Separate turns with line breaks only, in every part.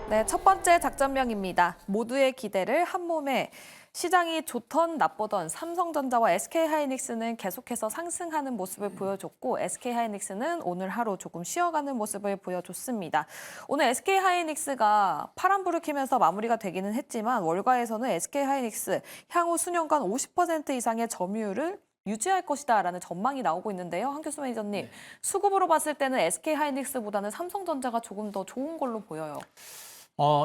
네, 첫 번째 작전명입니다. 모두의 기대를 한 몸에. 시장이 좋던 나쁘던 삼성전자와 SK하이닉스는 계속해서 상승하는 모습을 보여줬고 SK하이닉스는 오늘 하루 조금 쉬어가는 모습을 보여줬습니다. 오늘 SK하이닉스가 파란불을 켜면서 마무리가 되기는 했지만 월가에서는 SK하이닉스 향후 수년간 50% 이상의 점유율을 유지할 것이다라는 전망이 나오고 있는데요. 한교수 매니저님, 수급으로 봤을 때는 SK하이닉스보다는 삼성전자가 조금 더 좋은 걸로 보여요.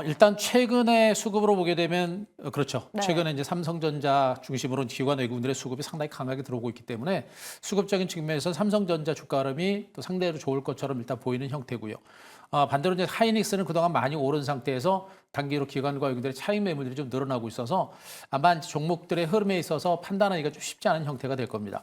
일단 최근에 수급으로 보게 되면 그렇죠.
네.
최근에 이제 삼성전자 중심으로 기관 외국인들의 수급이 상당히 강하게 들어오고 있기 때문에 수급적인 측면에서 삼성전자 주가 흐름이 또 상대로 좋을 것처럼 일단 보이는 형태고요. 반대로 이제 하이닉스는 그동안 많이 오른 상태에서 단기로 기관과 외국인들의 차익 매물들이 좀 늘어나고 있어서 아마 종목들의 흐름에 있어서 판단하기가 좀 쉽지 않은 형태가 될 겁니다.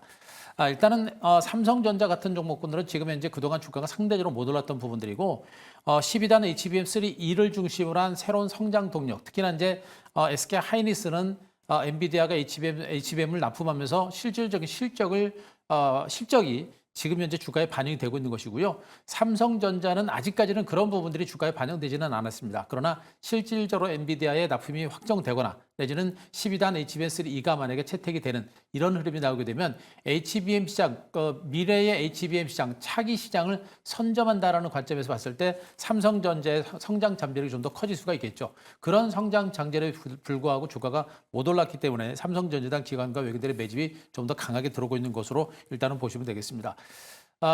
일단은 삼성전자 같은 종목군들은 지금 현재 그동안 주가가 상대적으로 못 올랐던 부분들이고 12단 HBM3E를 중심으로 한 새로운 성장 동력, 특히나 이제 SK 하이닉스는 엔비디아가 HBM을 납품하면서 실질적인 실적이 지금 현재 주가에 반영이 되고 있는 것이고요. 삼성전자는 아직까지는 그런 부분들이 주가에 반영되지는 않았습니다. 그러나 실질적으로 엔비디아의 납품이 확정되거나 내지는 12단 HBM3E가 만약에 채택이 되는 이런 흐름이 나오게 되면 HBM 시장, 미래의 HBM 시장, 차기 시장을 선점한다라는 관점에서 봤을 때 삼성전자의 성장 잠재력이 좀 더 커질 수가 있겠죠. 그런 성장 잠재력에 불구하고 주가가 못 올랐기 때문에 삼성전자당 기관과 외국인들의 매집이 좀 더 강하게 들어오고 있는 것으로 일단은 보시면 되겠습니다.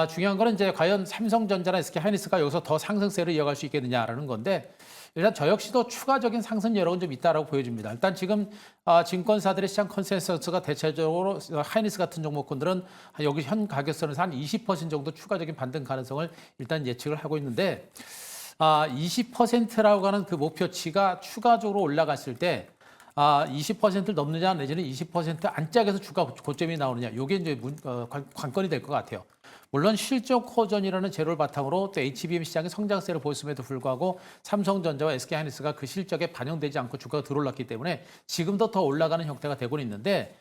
중요한 거는 이제 과연 삼성전자나 SK하이닉스가 여기서 더 상승세를 이어갈 수 있겠느냐라는 건데 일단 저 역시도 추가적인 상승 여력은 좀 있다라고 보여집니다. 일단 지금 증권사들의 시장 컨센서스가 대체적으로 하이닉스 같은 종목군들은 여기 현 가격선에서 한 20% 정도 추가적인 반등 가능성을 일단 예측을 하고 있는데 20%라고 하는 그 목표치가 추가적으로 올라갔을 때 20%를 넘느냐 내지는 20% 안짝에서 주가 고점이 나오느냐 이게 이제 관건이 될 것 같아요. 물론 실적 호전이라는 재료를 바탕으로 또 HBM 시장의 성장세를 보였음에도 불구하고 삼성전자와 SK하이닉스가 그 실적에 반영되지 않고 주가가 들어올랐기 때문에 지금도 더 올라가는 형태가 되고 있는데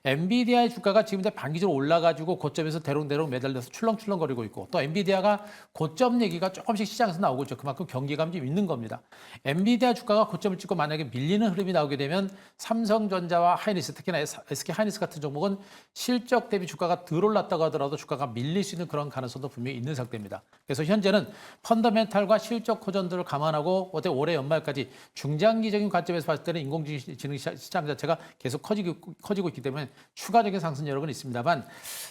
엔비디아의 주가가 지금 반기적으로 올라가지고 고점에서 대롱대롱 매달려서 출렁출렁거리고 있고 또 엔비디아가 고점 얘기가 조금씩 시장에서 나오고 있죠. 그만큼 경기감이 좀 있는 겁니다. 엔비디아 주가가 고점을 찍고 만약에 밀리는 흐름이 나오게 되면 삼성전자와 하이닉스 특히나 SK 하이닉스 같은 종목은 실적 대비 주가가 덜 올랐다고 하더라도 주가가 밀릴 수 있는 그런 가능성도 분명히 있는 상태입니다. 그래서 현재는 펀더멘탈과 실적 호전들을 감안하고 올해 연말까지 중장기적인 관점에서 봤을 때는 인공지능 시장 자체가 계속 커지고 있기 때문에 추가적인 상승 여력은 있습니다만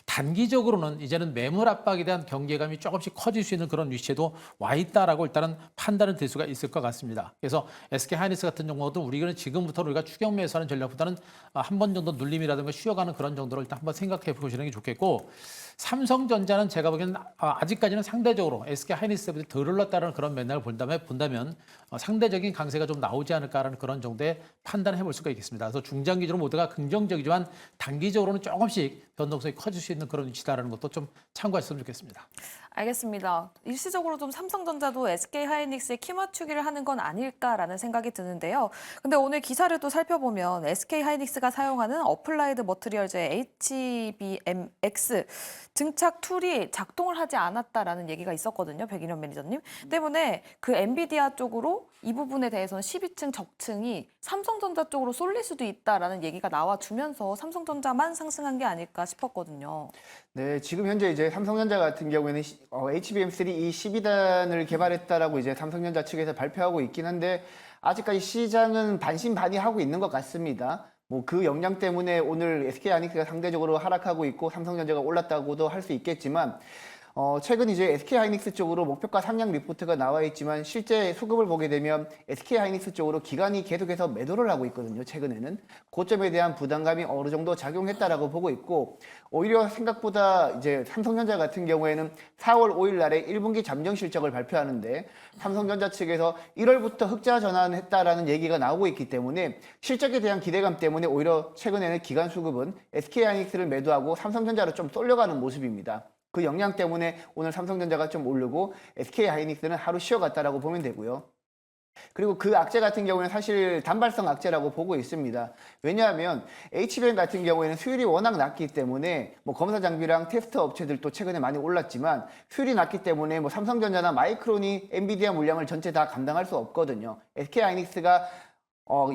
단기적으로는 이제는 매물 압박에 대한 경계감이 조금씩 커질 수 있는 그런 위치에도 와 있다라고 일단은 판단을 될 수가 있을 것 같습니다. 그래서 SK 하이닉스 같은 경우도 우리가 지금부터 우리가 추격 매수하는 전략보다는 한 번 정도 눌림이라든가 쉬어가는 그런 정도를 일단 한번 생각해 보시는 게 좋겠고 삼성전자는 제가 보기에는 아직까지는 상대적으로 SK 하이닉스보다 덜 올랐다는 그런 맥락을 본다면 상대적인 강세가 좀 나오지 않을까라는 그런 정도의 판단을 해볼 수가 있겠습니다. 그래서 중장기적으로 모두가 긍정적이지만 단기적으로는 조금씩 변동성이 커질 수 있는 그런 위치다라는 것도 좀 참고하셨으면 좋겠습니다.
알겠습니다. 일시적으로 좀 삼성전자도 SK하이닉스에 키 맞추기를 하는 건 아닐까라는 생각이 드는데요. 근데 오늘 기사를 또 살펴보면 SK하이닉스가 사용하는 어플라이드 머티리얼즈의 HBMX 증착 툴이 작동을 하지 않았다라는 얘기가 있었거든요. 백인현 매니저님. 때문에 그 엔비디아 쪽으로 이 부분에 대해서는 12층 적층이 삼성전자 쪽으로 쏠릴 수도 있다라는 얘기가 나와주면서 삼성전자만 상승한 게 아닐까 싶었거든요.
네, 지금 현재 이제 삼성전자 같은 경우에는 HBM3E 12단을 개발했다라고 이제 삼성전자 측에서 발표하고 있긴 한데 아직까지 시장은 반신반의하고 있는 것 같습니다. 뭐 그 역량 때문에 오늘 SK하이닉스가 상대적으로 하락하고 있고 삼성전자가 올랐다고도 할 수 있겠지만 최근 이제 SK하이닉스 쪽으로 목표가 상향 리포트가 나와 있지만 실제 수급을 보게 되면 SK하이닉스 쪽으로 기관이 계속해서 매도를 하고 있거든요. 최근에는 고점에 대한 부담감이 어느 정도 작용했다라고 보고 있고 오히려 생각보다 이제 삼성전자 같은 경우에는 4월 5일 날에 1분기 잠정 실적을 발표하는데 삼성전자 측에서 1월부터 흑자 전환했다라는 얘기가 나오고 있기 때문에 실적에 대한 기대감 때문에 오히려 최근에는 기관 수급은 SK하이닉스를 매도하고 삼성전자로 좀 쏠려가는 모습입니다. 그 영향 때문에 오늘 삼성전자가 좀 오르고 SK하이닉스는 하루 쉬어갔다라고 보면 되고요. 그리고 그 악재 같은 경우에는 사실 단발성 악재라고 보고 있습니다. 왜냐하면 HBM 같은 경우에는 수율이 워낙 낮기 때문에 뭐 검사 장비랑 테스트 업체들도 최근에 많이 올랐지만 수율이 낮기 때문에 뭐 삼성전자나 마이크론이 엔비디아 물량을 전체 다 감당할 수 없거든요. SK하이닉스가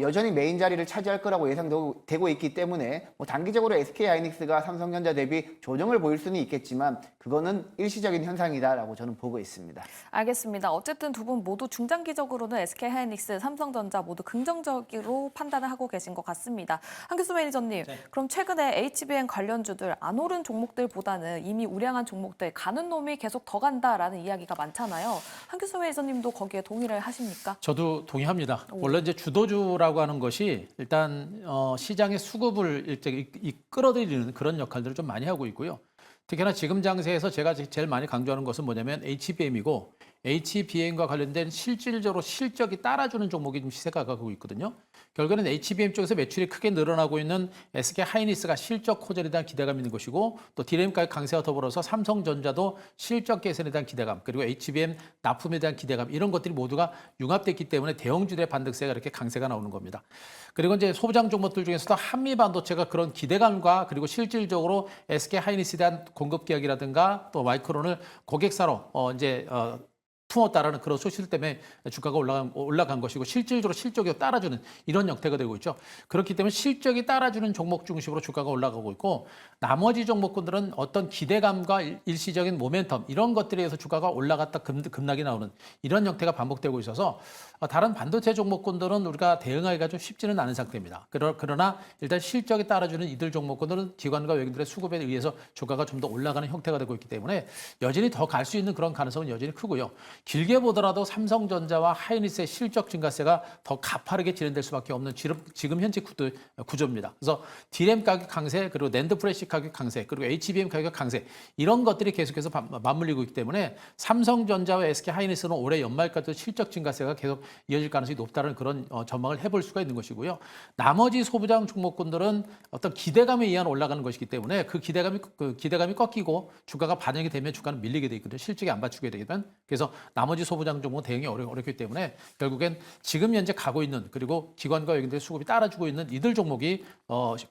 여전히 메인 자리를 차지할 거라고 예상되고 있기 때문에 뭐 단기적으로 SK하이닉스가 삼성전자 대비 조정을 보일 수는 있겠지만 그거는 일시적인 현상이다라고 저는 보고 있습니다.
알겠습니다. 어쨌든 두 분 모두 중장기적으로는 SK하이닉스, 삼성전자 모두 긍정적으로 판단을 하고 계신 것 같습니다. 한규수 매니저님,
네.
그럼 최근에 HBM 관련주들 안 오른 종목들보다는 이미 우량한 종목들 가는 놈이 계속 더 간다라는 이야기가 많잖아요. 한규수 매니저님도 거기에 동의를 하십니까?
저도 동의합니다. 물론 이제 주도주라고 하는 것이 일단 시장의 수급을 일찍 끌어들이는 그런 역할들을 좀 많이 하고 있고요. 특히나 지금 장세에서 제가 제일 많이 강조하는 것은 뭐냐면 HBM이고 HBM과 관련된 실질적으로 실적이 따라주는 종목이 좀 시세가 가고 있거든요. 결국에는 HBM 쪽에서 매출이 크게 늘어나고 있는 SK 하이닉스가 실적 호전에 대한 기대감이 있는 것이고 또 디램 가격 강세와 더불어서 삼성전자도 실적 개선에 대한 기대감 그리고 HBM 납품에 대한 기대감 이런 것들이 모두가 융합됐기 때문에 대형주들의 반등세가 이렇게 강세가 나오는 겁니다. 그리고 이제 소부장 종목들 중에서도 한미반도체가 그런 기대감과 그리고 실질적으로 SK 하이닉스에 대한 공급 계약이라든가 또 마이크론을 고객사로 품었다라는 그런 소식 때문에 주가가 올라간 것이고 실질적으로 실적이 따라주는 이런 형태가 되고 있죠. 그렇기 때문에 실적이 따라주는 종목 중심으로 주가가 올라가고 있고 나머지 종목군들은 어떤 기대감과 일시적인 모멘텀 이런 것들에 의해서 주가가 올라갔다 급락이 나오는 이런 형태가 반복되고 있어서 다른 반도체 종목군들은 우리가 대응하기가 좀 쉽지는 않은 상태입니다. 그러나 일단 실적이 따라주는 이들 종목군들은 기관과 외국인들의 수급에 의해서 주가가 좀 더 올라가는 형태가 되고 있기 때문에 여전히 더 갈 수 있는 그런 가능성은 여전히 크고요. 길게 보더라도 삼성전자와 하이닉스의 실적 증가세가 더 가파르게 진행될 수밖에 없는 지금 현재 구조입니다. 그래서 디램 가격 강세 그리고 낸드 프레시 가격 강세 그리고 HBM 가격 강세 이런 것들이 계속해서 맞물리고 있기 때문에 삼성전자와 SK 하이닉스는 올해 연말까지 실적 증가세가 계속 이어질 가능성이 높다는 그런 전망을 해볼 수가 있는 것이고요. 나머지 소부장 종목군들은 어떤 기대감에 의한 올라가는 것이기 때문에 그 기대감이 꺾이고 주가가 반영이 되면 주가는 밀리게 돼 있거든요. 실적이 안 받치게 되면 그래서 나머지 소부장 종목은 대응이 어렵기 때문에 결국엔 지금 현재 가고 있는 그리고 기관과 외국인들의 수급이 따라주고 있는 이들 종목이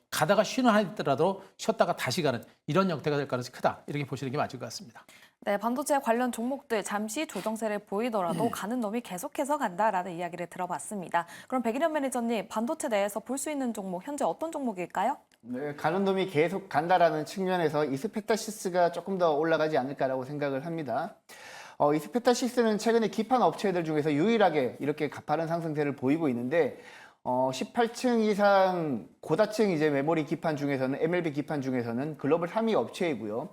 가다가 쉬는 하더라도 쉬었다가 다시 가는 이런 형태가 될 가능성이 크다. 이렇게 보시는 게 맞을 것 같습니다.
네, 반도체 관련 종목들 잠시 조정세를 보이더라도 가는 놈이 계속해서 간다라는 이야기를 들어봤습니다. 그럼 백일현 매니저님, 반도체 내에서 볼 수 있는 종목 현재 어떤 종목일까요?
네, 가는 놈이 계속 간다라는 측면에서 이스페타시스가 조금 더 올라가지 않을까라고 생각을 합니다. 이스페타시스는 최근에 기판 업체들 중에서 유일하게 이렇게 가파른 상승세를 보이고 있는데 18층 이상 고다층 이제 메모리 기판 중에서는 MLB 기판 중에서는 글로벌 3위 업체이고요.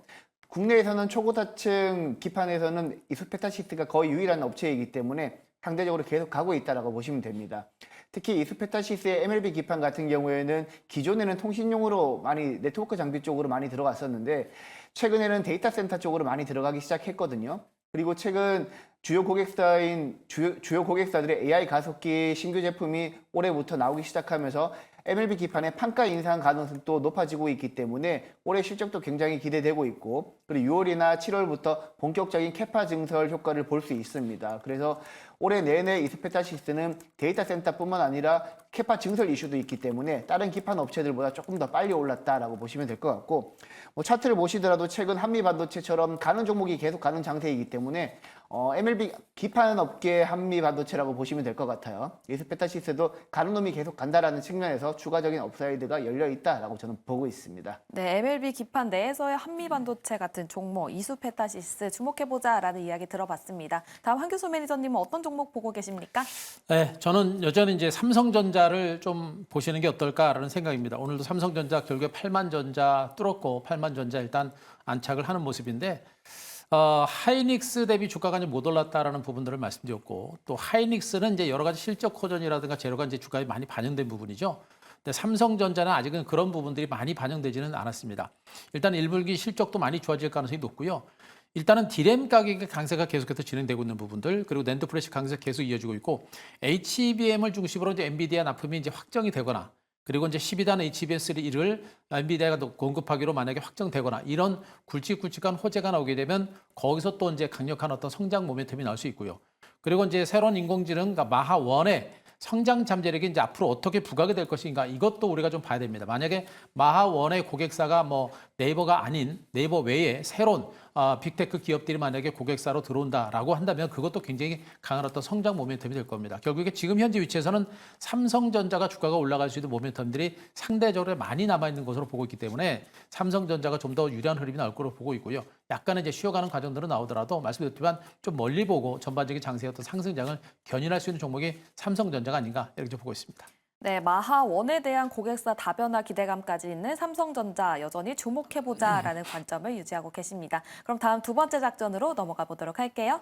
국내에서는 초고다층 기판에서는 이스페타시스가 거의 유일한 업체이기 때문에 상대적으로 계속 가고 있다라고 보시면 됩니다. 특히 이스페타시스의 MLB 기판 같은 경우에는 기존에는 통신용으로 많이 네트워크 장비 쪽으로 많이 들어갔었는데 최근에는 데이터 센터 쪽으로 많이 들어가기 시작했거든요. 그리고 최근 주요 고객사들의 AI 가속기 신규 제품이 올해부터 나오기 시작하면서 MLB 기판의 판가 인상 가능성도 높아지고 있기 때문에 올해 실적도 굉장히 기대되고 있고 그리고 6월이나 7월부터 본격적인 캐파 증설 효과를 볼 수 있습니다. 그래서 올해 내내 이스페타시스는 데이터 센터뿐만 아니라 캐파 증설 이슈도 있기 때문에 다른 기판 업체들보다 조금 더 빨리 올랐다라고 보시면 될 것 같고 차트를 보시더라도 최근 한미반도체처럼 가는 종목이 계속 가는 장세이기 때문에 MLB 기판 업계 한미반도체라고 보시면 될 것 같아요. 이스페타시스도 가는 놈이 계속 간다라는 측면에서 추가적인 업사이드가 열려 있다라고 저는 보고 있습니다.
네, MLB 기판 내에서의 한미반도체 같은 종목 이스페타시스 주목해보자라는 이야기 들어봤습니다. 다음 한규소 매니저님은 어떤 종목 보고 계십니까?
네, 저는 여전히 이제 삼성전자를 좀 보시는 게 어떨까라는 생각입니다. 오늘도 삼성전자 결국에 8만 전자 뚫었고 8만 전자 일단 안착을 하는 모습인데 하이닉스 대비 주가가 이제 못 올랐다라는 부분들을 말씀드렸고 또 하이닉스는 이제 여러 가지 실적 호전이라든가 재료가 이제 주가에 많이 반영된 부분이죠. 근데 삼성전자는 아직은 그런 부분들이 많이 반영되지는 않았습니다. 일단 1분기 실적도 많이 좋아질 가능성이 높고요. 일단은 디램 가격의 강세가 계속해서 진행되고 있는 부분들 그리고 낸드 프레시 강세가 계속 이어지고 있고 HBM을 중심으로 이제 엔비디아 납품이 이제 확정이 되거나 그리고 이제 12단 HBM3를 엔비디아가 공급하기로 만약에 확정되거나 이런 굵직굵직한 호재가 나오게 되면 거기서 또 이제 강력한 어떤 성장 모멘텀이 나올 수 있고요. 그리고 이제 새로운 인공지능, 그러니까 마하1의 성장 잠재력이 이제 앞으로 어떻게 부각이 될 것인가 이것도 우리가 좀 봐야 됩니다. 만약에 마하1의 고객사가 뭐 네이버가 아닌 네이버 외에 새로운 빅테크 기업들이 만약에 고객사로 들어온다라고 한다면 그것도 굉장히 강한 어떤 성장 모멘텀이 될 겁니다. 결국에 지금 현재 위치에서는 삼성전자가 주가가 올라갈 수 있는 모멘텀들이 상대적으로 많이 남아있는 것으로 보고 있기 때문에 삼성전자가 좀 더 유리한 흐름이 나올 거로 보고 있고요. 약간은 이제 쉬어가는 과정들은 나오더라도 말씀드렸지만 좀 멀리 보고 전반적인 장세의 어떤 상승장을 견인할 수 있는 종목이 삼성전자가 아닌가 이렇게 좀 보고 있습니다.
네, 마하1에 대한 고객사 다변화 기대감까지 있는 삼성전자 여전히 주목해보자라는 관점을 유지하고 계십니다. 그럼 다음 두 번째 작전으로 넘어가 보도록 할게요.